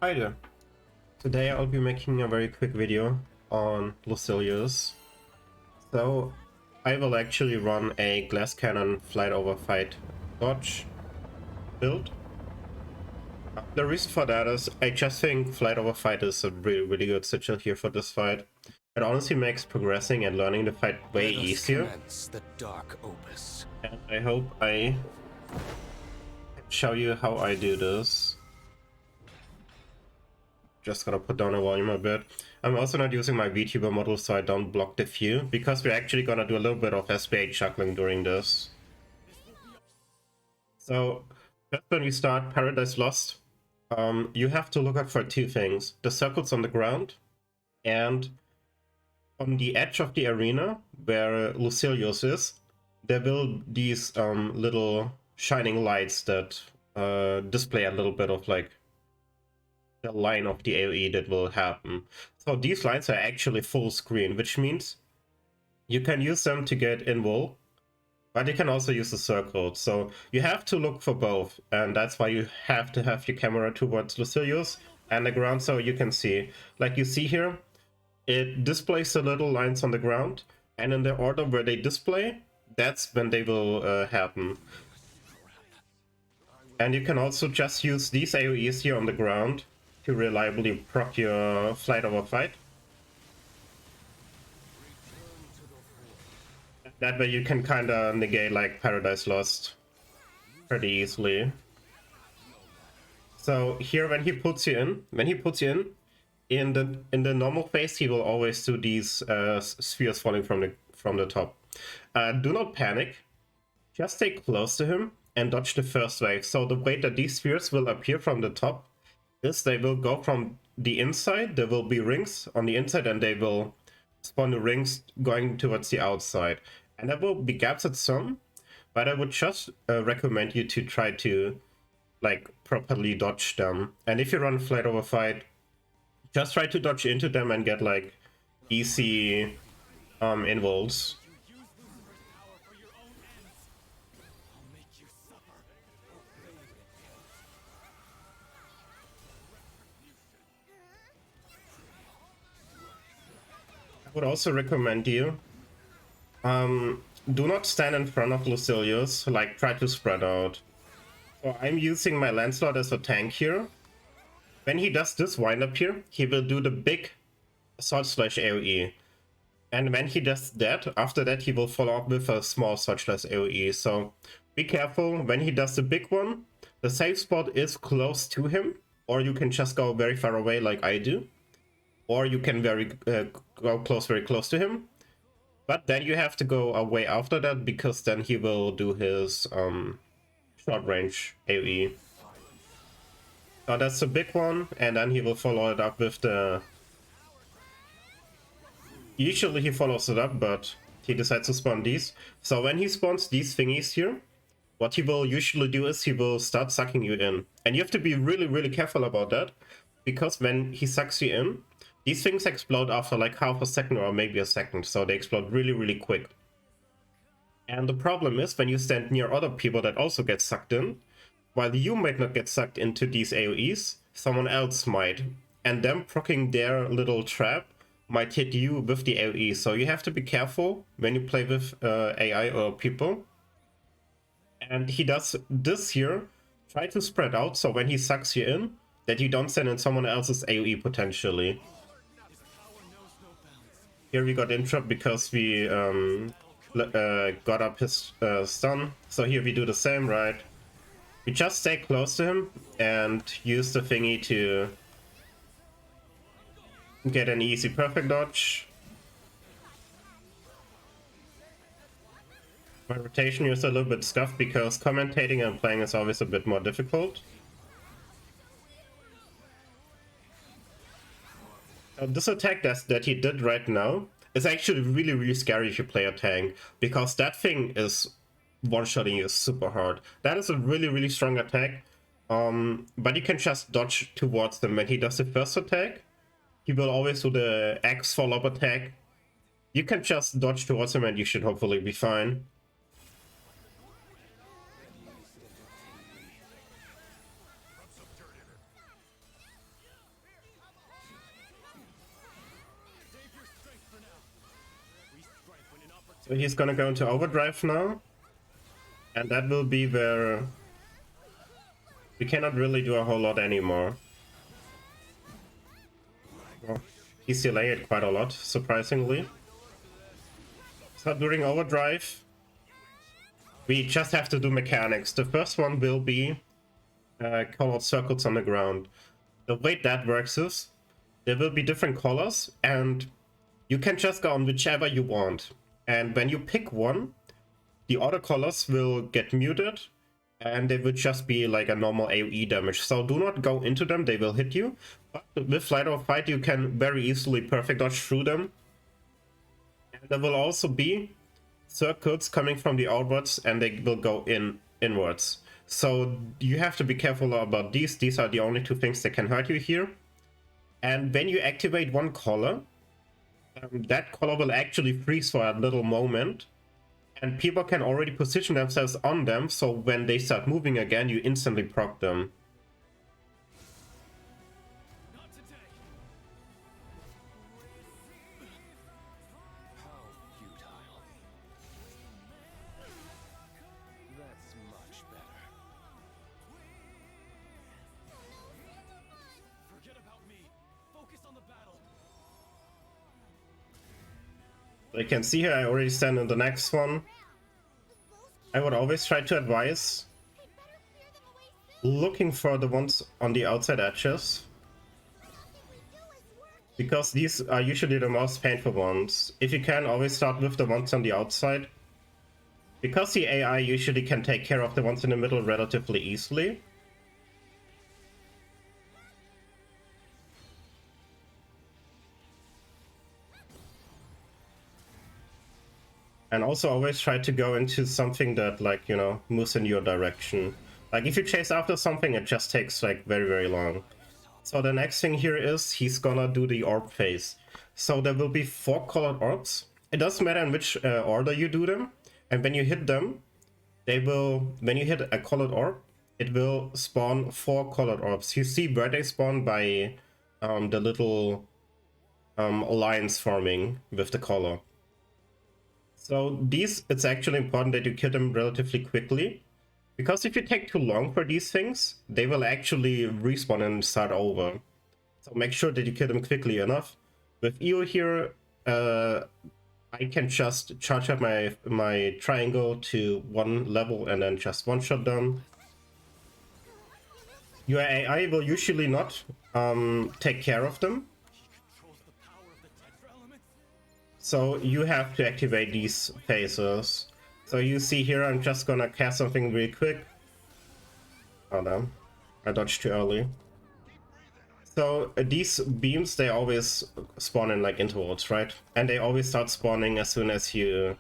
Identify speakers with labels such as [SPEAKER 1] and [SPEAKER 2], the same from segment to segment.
[SPEAKER 1] Hi there. Today I'll be making a very quick video on Lucilius. So I will actually run a glass cannon flight over fight dodge build. The reason for that is I just think flight over fight is a really good sigil here for this fight. It honestly makes progressing and learning the fight way easier.
[SPEAKER 2] The dark opus.
[SPEAKER 1] And I hope I can show you how I do this. Just gonna put down the volume a bit. I'm also not using my VTuber model so I don't block the view, because we're actually gonna do a little bit of SPA juggling during this. So, just when we start Paradise Lost, you have to look out for two things. The circles on the ground, and on the edge of the arena, where Lucilius is, there will be these little shining lights that display a little bit of like the line of the AoE that will happen. So these lines are actually full screen, which means you can use them to get invul, but you can also use the circle. So you have to look for both, and that's why you have to have your camera towards Lucilius and the ground so you can see. Like you see here, it displays the little lines on the ground, and in the order where they display, that's when they will happen. And you can also just use these AoEs here on the ground to reliably proc your flight over fight. That way you can kinda negate like Paradise Lost pretty easily. So here when he puts you in the normal phase, he will always do these spheres falling from the top. Do not panic. Just stay close to him and dodge the first wave. So the way that these spheres will appear from the top is they will go from the inside. There will be rings on the inside, and they will spawn the rings going towards the outside. And there will be gaps at some, but I would just recommend you to try to like properly dodge them. And if you run flight over fight, just try to dodge into them and get like easy invuls. I would also recommend you do not stand in front of Lucilius, like try to spread out. So I'm using my Lancelot as a tank here. When he does this wind up here, he will do the big Sword Slash Aoe. And when he does that, after that he will follow up with a small Sword Slash Aoe. So be careful, when he does the big one, the safe spot is close to him, or you can just go very far away like I do. Or you can go very close to him. But then you have to go away after that, because then he will do his short range AoE. So that's a big one, and then he will follow it up with the... Usually he follows it up, but he decides to spawn these. So when he spawns these thingies here, what he will usually do is he will start sucking you in. And you have to be really careful about that, because when he sucks you in, these things explode after like half a second or maybe a second, so they explode really quick. And the problem is, when you stand near other people that also get sucked in, while you might not get sucked into these AoEs, someone else might. And them proccing their little trap might hit you with the AoE, so you have to be careful when you play with AI or people. And he does this here, try to spread out, so when he sucks you in, that you don't send in someone else's AoE potentially. Here we got interrupt because we got up his stun. So here we do the same, right? We just stay close to him and use the thingy to get an easy perfect dodge. My rotation is a little bit scuffed because commentating and playing is always a bit more difficult. This attack that he did right now is actually really scary if you play a tank, because that thing is one-shotting you super hard. That is a really strong attack, but you can just dodge towards them. When he does the first attack, he will always do the X follow-up attack. You can just dodge towards him and you should hopefully be fine. So he's gonna go into Overdrive now. And that will be where we cannot really do a whole lot anymore. Well, he's delayed quite a lot, surprisingly. So during Overdrive, we just have to do mechanics. The first one will be colored circles on the ground. The way that works is there will be different colors and you can just go on whichever you want. And when you pick one, the other colors will get muted and they will just be like a normal AoE damage. So do not go into them, they will hit you. But with Flight or Fight you can very easily perfect dodge through them. And there will also be circles coming from the outwards and they will go inwards. So you have to be careful about these. These are the only two things that can hurt you here. And when you activate one color, that color will actually freeze for a little moment. And people can already position themselves on them, so when they start moving again, you instantly proc them. You can see here I already stand in the next one. I would always try to advise looking for the ones on the outside edges, because these are usually the most painful ones. If you can, always start with the ones on the outside, because the AI usually can take care of the ones in the middle relatively easily. And also always try to go into something that, like, you know, moves in your direction. Like, if you chase after something, it just takes, like, very, very long. So the next thing here is he's gonna do the orb phase. So there will be 4 colored orbs. It doesn't matter in which order you do them. And when you hit them, they will, when you hit a colored orb, it will spawn 4 colored orbs. You see where they spawn by the little lines forming with the color. So these, it's actually important that you kill them relatively quickly, because if you take too long for these things, they will actually respawn and start over. So make sure that you kill them quickly enough. With Aoe here, I can just charge up my triangle to 1 level and then just one-shot them. Your AI will usually not take care of them. So you have to activate these phases. So you see here, I'm just gonna cast something really quick. Oh no, I dodged too early. So these beams, they always spawn in like intervals, right? And they always start spawning as soon as you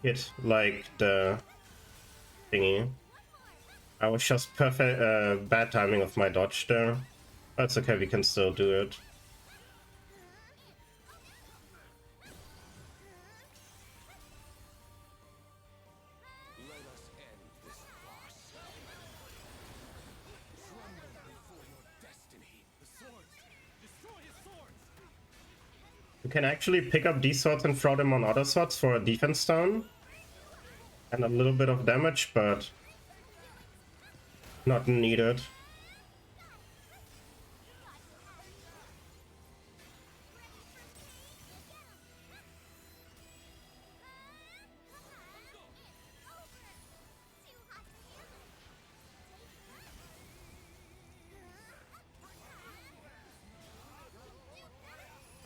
[SPEAKER 1] hit like the thingy. I was just perfect, bad timing of my dodge there. That's okay, we can still do it. You can actually pick up these swords and throw them on other swords for a defense down and a little bit of damage, but not needed.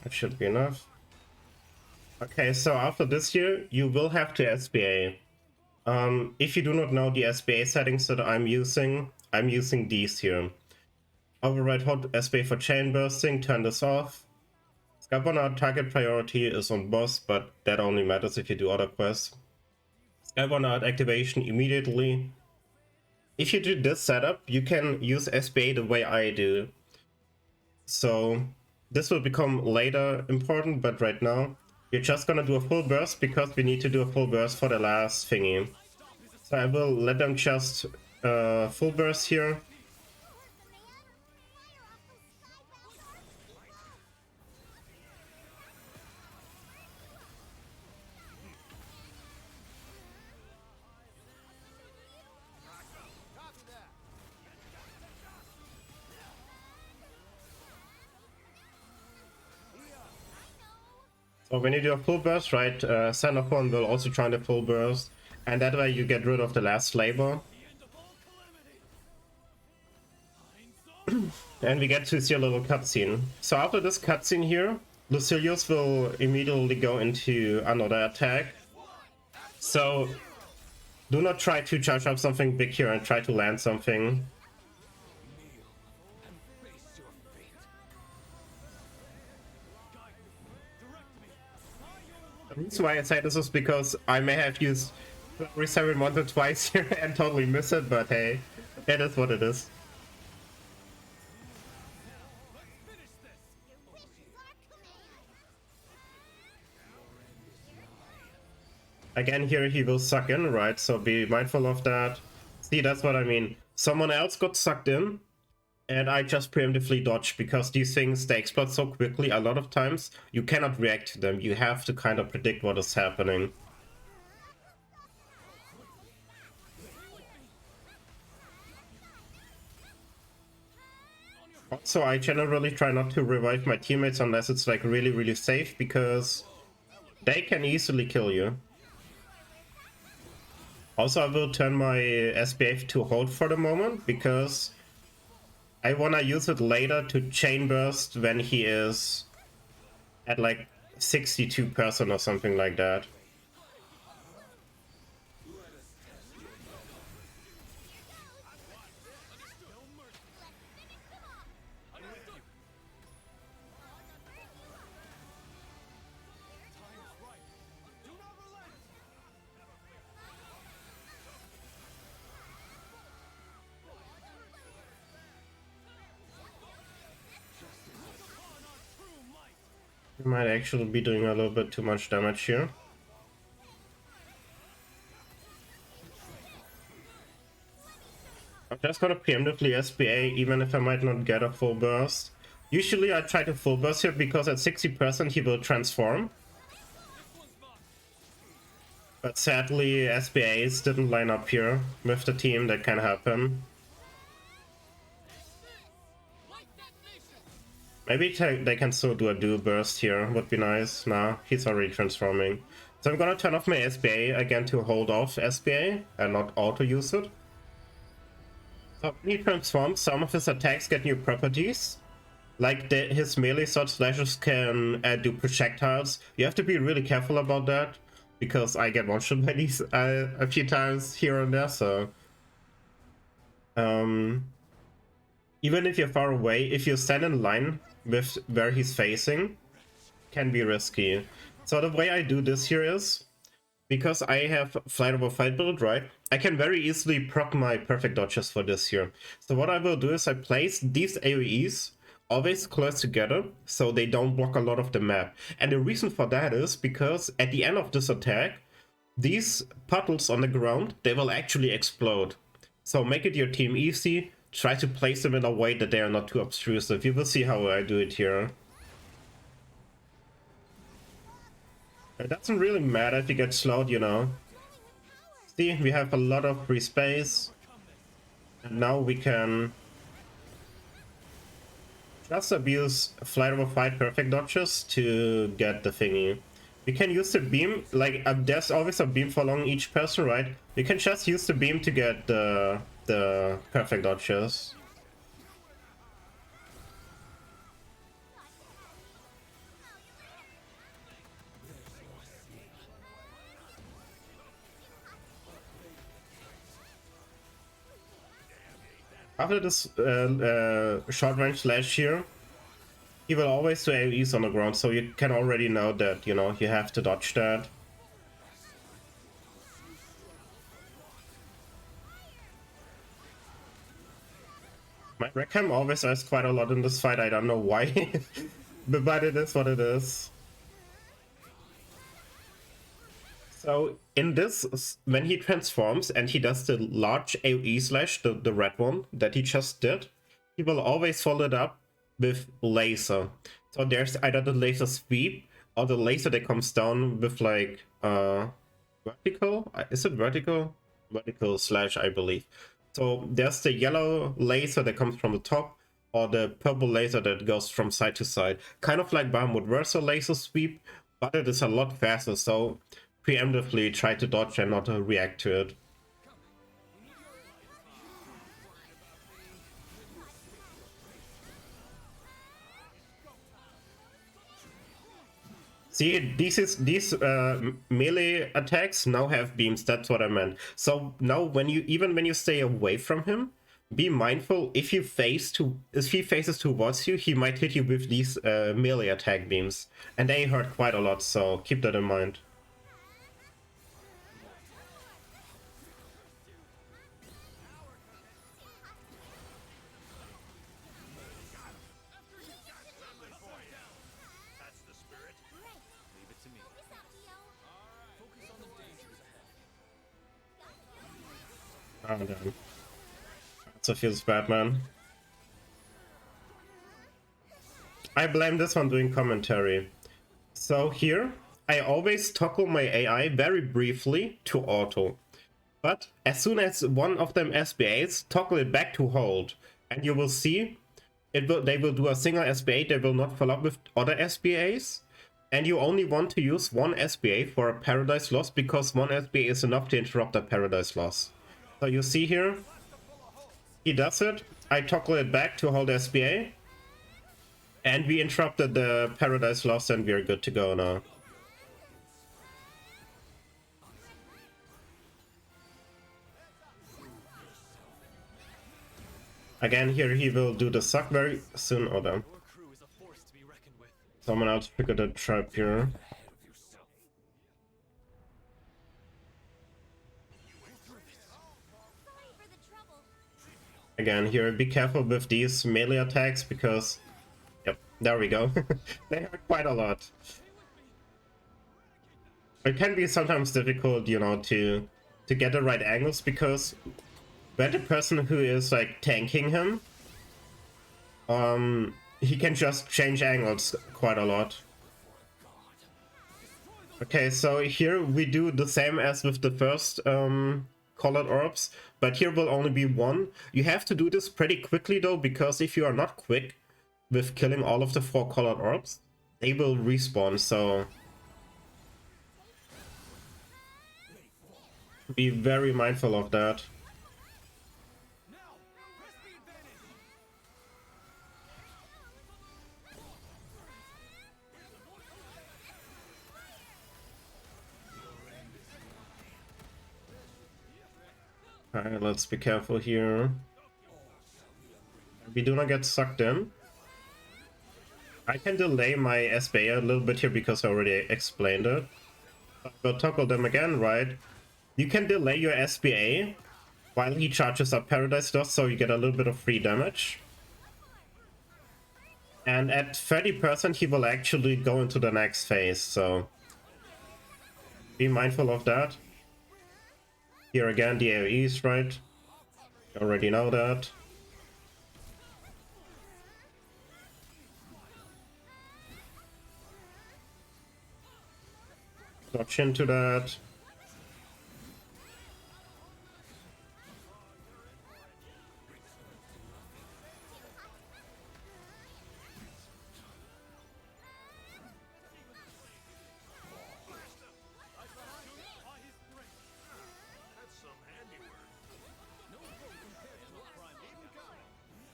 [SPEAKER 1] That should be enough. Okay, so after this here, you will have to SBA. If you do not know the SBA settings that I'm using these here. Override hot SBA for chain bursting, turn this off. Skybound target priority is on boss, but that only matters if you do other quests. Skybound activation immediately. If you do this setup, you can use SBA the way I do. So this will become later important, but right now you're just gonna do a full burst because we need to do a full burst for the last thingy. So I will let them just full burst here. So when you do a full burst, right, Xenophon will also join the full burst, and that way you get rid of the last labor. And we get to see a little cutscene. So after this cutscene here, Lucilius will immediately go into another attack. So do not try to charge up something big here and try to land something. The reason why I say this is because I may have used Reserve once or twice here and totally miss it, but hey, it is what it is. Again, here he will suck in, right? So be mindful of that. See, that's what I mean. Someone else got sucked in, and I just preemptively dodged, because these things, they explode so quickly. A lot of times, you cannot react to them. You have to kind of predict what is happening. Also, I generally try not to revive my teammates unless it's like really, really safe, because they can easily kill you. Also, I will turn my SBF to hold for the moment, because I want to use it later to chain burst when he is at like 62% or something like that. We might actually be doing a little bit too much damage here. I'm just gonna preemptively SBA, even if I might not get a full burst. Usually I try to full burst here because at 60% he will transform. But sadly SBAs didn't line up here with the team. That can happen. Maybe they can still do a dual burst here, would be nice. Nah, he's already transforming. So I'm gonna turn off my SBA again to hold off SBA and not auto use it. So when he transforms, some of his attacks get new properties. Like his melee sword slashes can do projectiles. You have to be really careful about that, because I get one-shot by these a few times here and there, so... even if you're far away, if you stand in line with where he's facing, can be risky. So the way I do this here is, because I have flight over fight build, right? I can very easily proc my perfect dodges for this here. So what I will do is I place these AoEs always close together, so they don't block a lot of the map. And the reason for that is because at the end of this attack, these puddles on the ground, they will actually explode. So make it your team easy. Try to place them in a way that they are not too obtrusive. You will see how I do it here. It doesn't really matter if you get slowed, you know. See, we have a lot of free space. And now we can just abuse flight over fight perfect dodges to get the thingy. You can use the beam, like there's always a beam following each person, right? You can just use the beam to get the perfect dodges. After this short range slash here, he will always do AoEs on the ground, so you can already know that, you know, you have to dodge that. My Reckham always has quite a lot in this fight, I don't know why, but it is what it is. So in this, when he transforms and he does the large AoE slash, the red one that he just did, he will always follow it up with laser. So there's either the laser sweep or the laser that comes down with like vertical. Is it vertical? Vertical slash, I believe. So there's the yellow laser that comes from the top, or the purple laser that goes from side to side. Kind of like Bahamut Versa laser sweep, but it is a lot faster, so preemptively try to dodge and not react to it. See, these melee attacks now have beams. That's what I meant. So now, when you stay away from him, be mindful. If he faces towards you, he might hit you with these melee attack beams, and they hurt quite a lot. So keep that in mind. Oh, damn. So feels bad, man. I blame this on doing commentary. So here, I always toggle my AI very briefly to auto. But as soon as one of them SBAs, toggle it back to hold. And you will see they will do a single SBA, they will not follow up with other SBAs. And you only want to use one SBA for a Paradise Loss because one SBA is enough to interrupt a Paradise Loss. So you see here, he does it, I toggle it back to hold SBA, and we interrupted the Paradise Loss and we're good to go now. Again, here he will do the suck very soon. Oh, damn. Someone else triggered a trap here. Again, here, be careful with these melee attacks because... Yep, there we go. They hurt quite a lot. It can be sometimes difficult, you know, to get the right angles because when the person who is like tanking him, he can just change angles quite a lot. Okay, so here we do the same as with the first Colored Orbs, but here will only be one. You have to do this pretty quickly though, because if you are not quick with killing all of the 4 Colored Orbs, they will respawn, so be very mindful of that. Alright, let's be careful here. We do not get sucked in. I can delay my SBA a little bit here because I already explained it. We'll toggle them again, right? You can delay your SBA while he charges up Paradise Lost, so you get a little bit of free damage. And at 30% he will actually go into the next phase, so be mindful of that. Here again, the AoEs, right? You already know that. Dodge into that.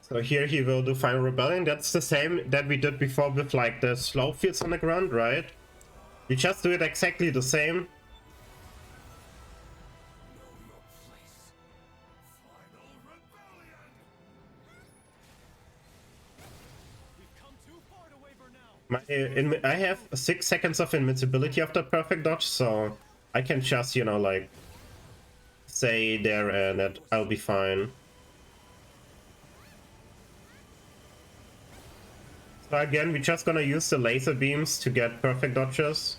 [SPEAKER 1] So here he will do Final Rebellion. That's the same that we did before with like the slow fields on the ground, right? We just do it exactly the same. I have 6 seconds of invincibility after perfect dodge, so I can just, you know, like say there and that I'll be fine. So again, we're just gonna use the laser beams to get perfect dodges.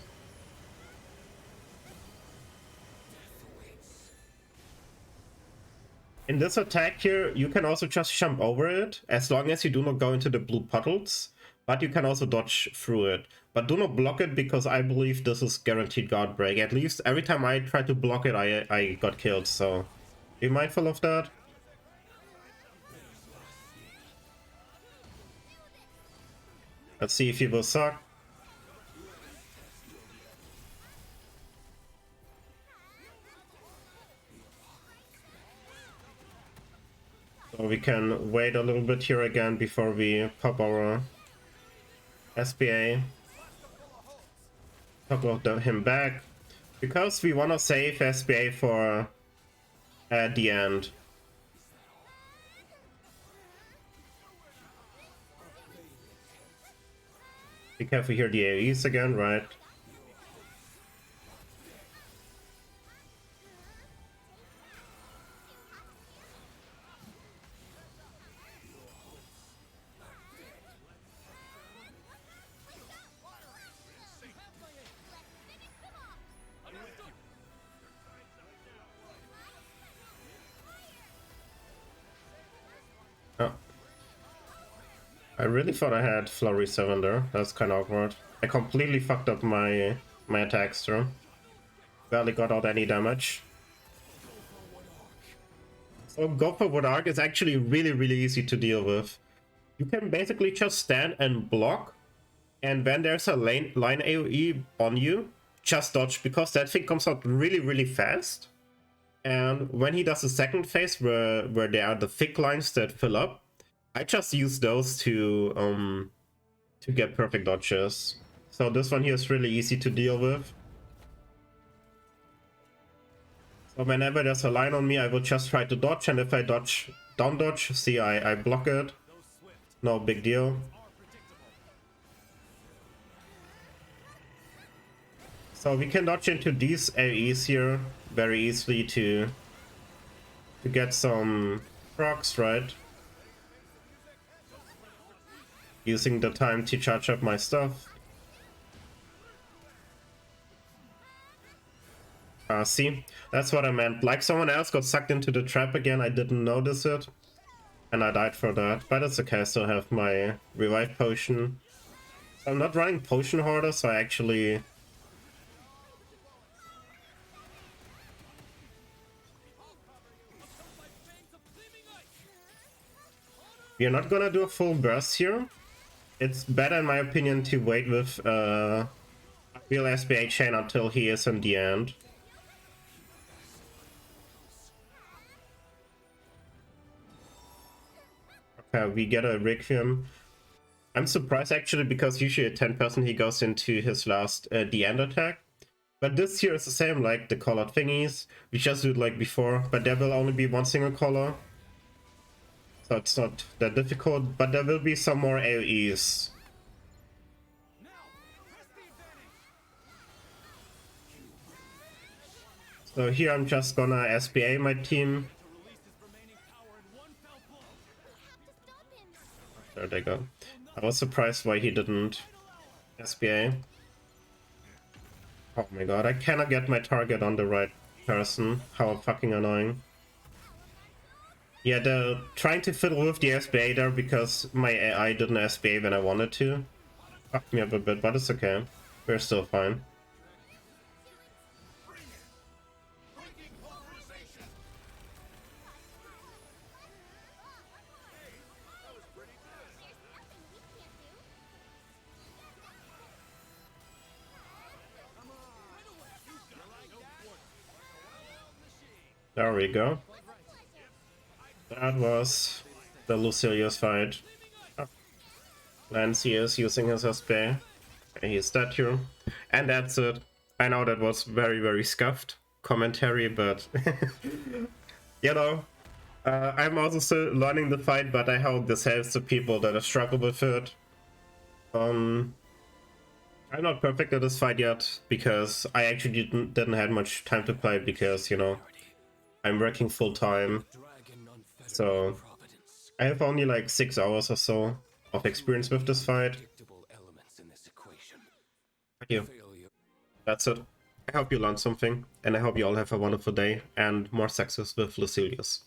[SPEAKER 1] In this attack here, you can also just jump over it, as long as you do not go into the blue puddles, but you can also dodge through it. But do not block it, because I believe this is guaranteed guard break. At least every time I tried to block it, I got killed, so be mindful of that. Let's see if he will suck. So we can wait a little bit here again before we pop our SPA. Toggle him back. Because we want to save SPA for at the end. Be careful here, the AoEs again, right? Oh. I really thought I had Flurry 7 there. That's kind of awkward. I completely fucked up my attacks too. Barely got out any damage. So Gopherwood Ark is actually really easy to deal with. You can basically just stand and block, and when there's a line AoE on you, just dodge, because that thing comes out really fast. And when he does the second phase, where there are the thick lines that fill up, I just use those to get perfect dodges. So this one here is really easy to deal with. So whenever there's a line on me, I will just try to dodge, and if I dodge, down dodge, see I block it. No big deal. So we can dodge into these AoEs here very easily to get some procs, right? Using the time to charge up my stuff. See, that's what I meant. Like someone else got sucked into the trap again, I didn't notice it. And I died for that, but it's okay, I still have my revive potion. I'm not running potion hoarder, so I actually... We're not gonna do a full burst here. It's better in my opinion to wait with real SPA chain until he is in the end. Okay, we get a Requiem. I'm surprised actually, because usually at 10% he goes into his last the end attack. But this here is the same like the colored thingies. We just do it like before, but there will only be one single color. So it's not that difficult, but there will be some more AoEs. So here I'm just gonna SPA my team. There they go. I was surprised why he didn't SPA. Oh my god, I cannot get my target on the right person. How fucking annoying. Yeah, they're trying to fiddle with the SPA there because my AI didn't SPA when I wanted to. Fucked me up a bit, but it's okay. We're still fine. There we go. That was the Lucilius fight. Lance is using his SPA. He's dead here. And that's it. I know that was very scuffed commentary, but you know, I'm also still learning the fight, but I hope this helps the people that have struggled with it. I'm not perfect at this fight yet, because I actually didn't have much time to play, because, you know, I'm working full time. So I have only like 6 hours or so of experience with this fight. Thank you. That's it. I hope you learned something, and I hope you all have a wonderful day and more success with Lucilius.